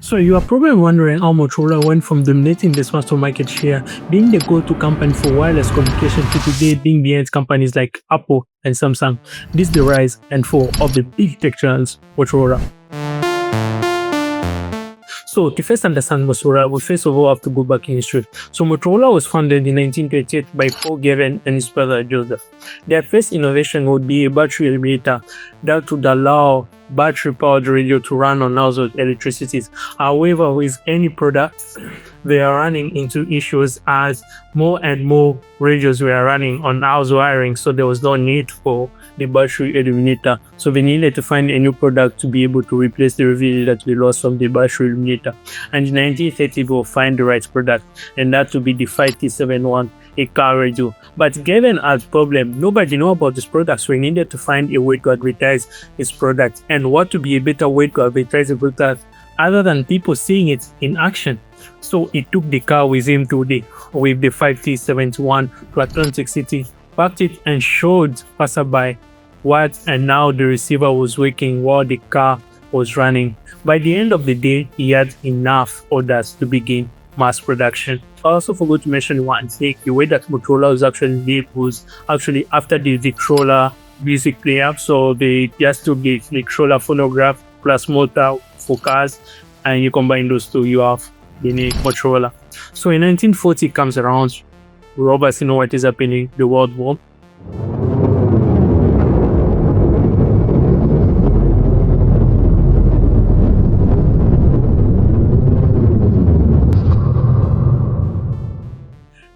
So you are probably wondering how Motorola went from dominating the smartphone market share, being the go-to company for wireless communication, to today being behind companies like Apple and Samsung. This is the rise and fall of the big tech giants Motorola. So to first understand Motorola, we first of all have to go back in history. So Motorola was founded in 1928 by Paul Gavin and his brother Joseph. Their first innovation would be a battery elevator that would allow battery-powered radio to run on household electricity. However, with any product, they are running into issues as more and more radios were running on house wiring, so there was no need for the battery illuminator. So they needed to find a new product to be able to replace the reveal that we lost from the battery illuminator. And in 1930, they will find the right product, and that would be the 5T71, a car radio. But given a problem, nobody knew about this product, so we needed to find a way to advertise this product. And what would be a better way to advertise a product other than people seeing it in action? So he took the car with him today with the 5T71 to Atlantic City, parked it and showed passerby what and now the receiver was working while the car was running. By the end of the day, he had enough orders to begin mass production. I also forgot to mention one thing. The way that Motorola was actually made was actually after the Victrola music player. So they just took the Victrola phonograph plus motor for cars, and you combine those two, you have the name Motorola. So in 1940 comes around, we obviously know what is happening, the World War.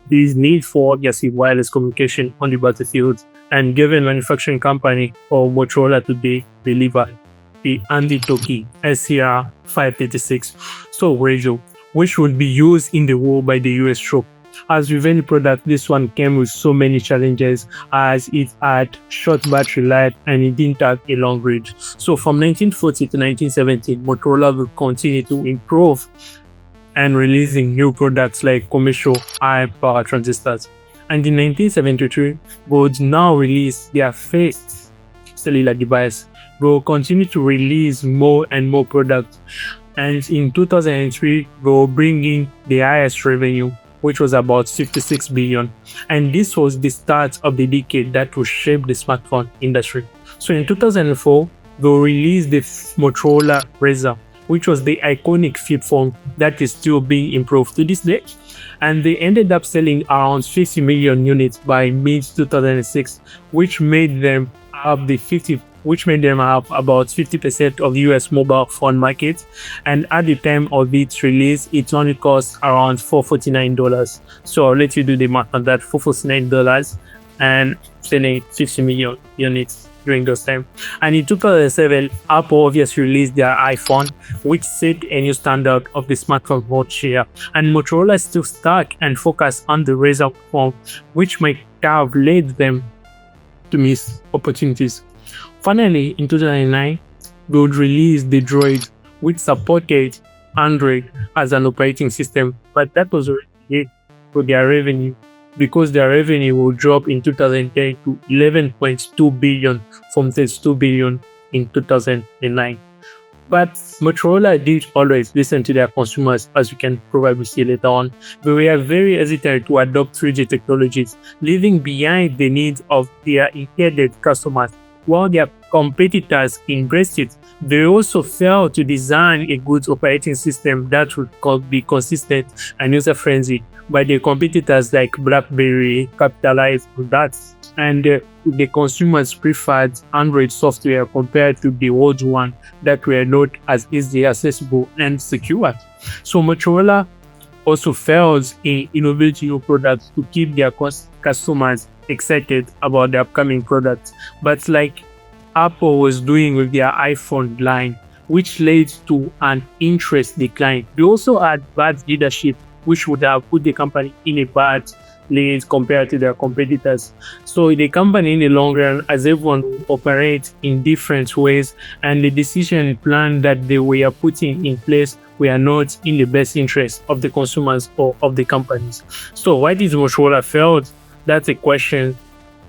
There is need for obviously wireless communication on the battlefield, and given manufacturing company or Motorola today delivered the Andy-Toki SCR 536 so radio, which would be used in the war by the US troop. As with any product, this one came with so many challenges, as it had short battery life and it didn't have a long range. So from 1940 to 1970, Motorola will continue to improve and releasing new products like commercial high power transistors. And in 1973, they would now release their first cellular device. They will continue to release more and more products. And in 2003, they will bring in the highest revenue, which was about 56 billion. And this was the start of the decade that will shape the smartphone industry. So in 2004, they will release the Motorola Razr, which was the iconic flip phone that is still being improved to this day. And they ended up selling around 50 million units by mid-2006, which made them have about 50% of the US mobile phone market. And at the time of its release, it only cost around $449. So I'll let you do the math on that, $449 and selling 50 million units during those time. And in 2007, Apple obviously released their iPhone, which set a new standard of the smartphone market share. And Motorola is still stuck and focused on the Razr phone, which might have led them to miss opportunities. Finally, in 2009, they would release the Droid, which supported Android as an operating system, but that was already hit for their revenue, because their revenue will drop in 2010 to 11.2 billion from 32 billion in 2009. But Motorola did always listen to their consumers, as you can probably see later on. They were very hesitant to adopt 3G technologies, leaving behind the needs of their intended customers. While their competitors embraced it, they also failed to design a good operating system that would be consistent and user-friendly. But the competitors like BlackBerry capitalized on that, and the consumers preferred Android software compared to the old one that were not as easily accessible and secure. So Motorola also fails in innovating new products to keep their customers excited about the upcoming products, but like Apple was doing with their iPhone line, which led to an interest decline. They also had bad leadership, which would have put the company in a bad place compared to their competitors. So the company in the long run, as everyone operates in different ways, and the decision plan that they were putting in place were not in the best interest of the consumers or of the companies. So why did Motorola failed? That's a question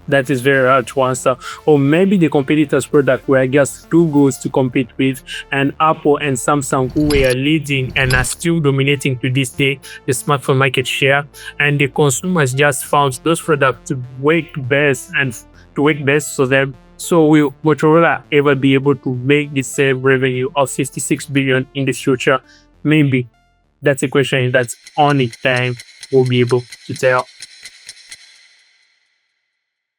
That is very hard to answer. Or maybe the competitors' product were just too good to compete with, and Apple and Samsung, who were leading and are still dominating to this day the smartphone market share, and the consumers just found those products to work best and to work best for them. So will Motorola ever be able to make the same revenue of 66 billion in the future? Maybe. That's a question that only time will be able to tell.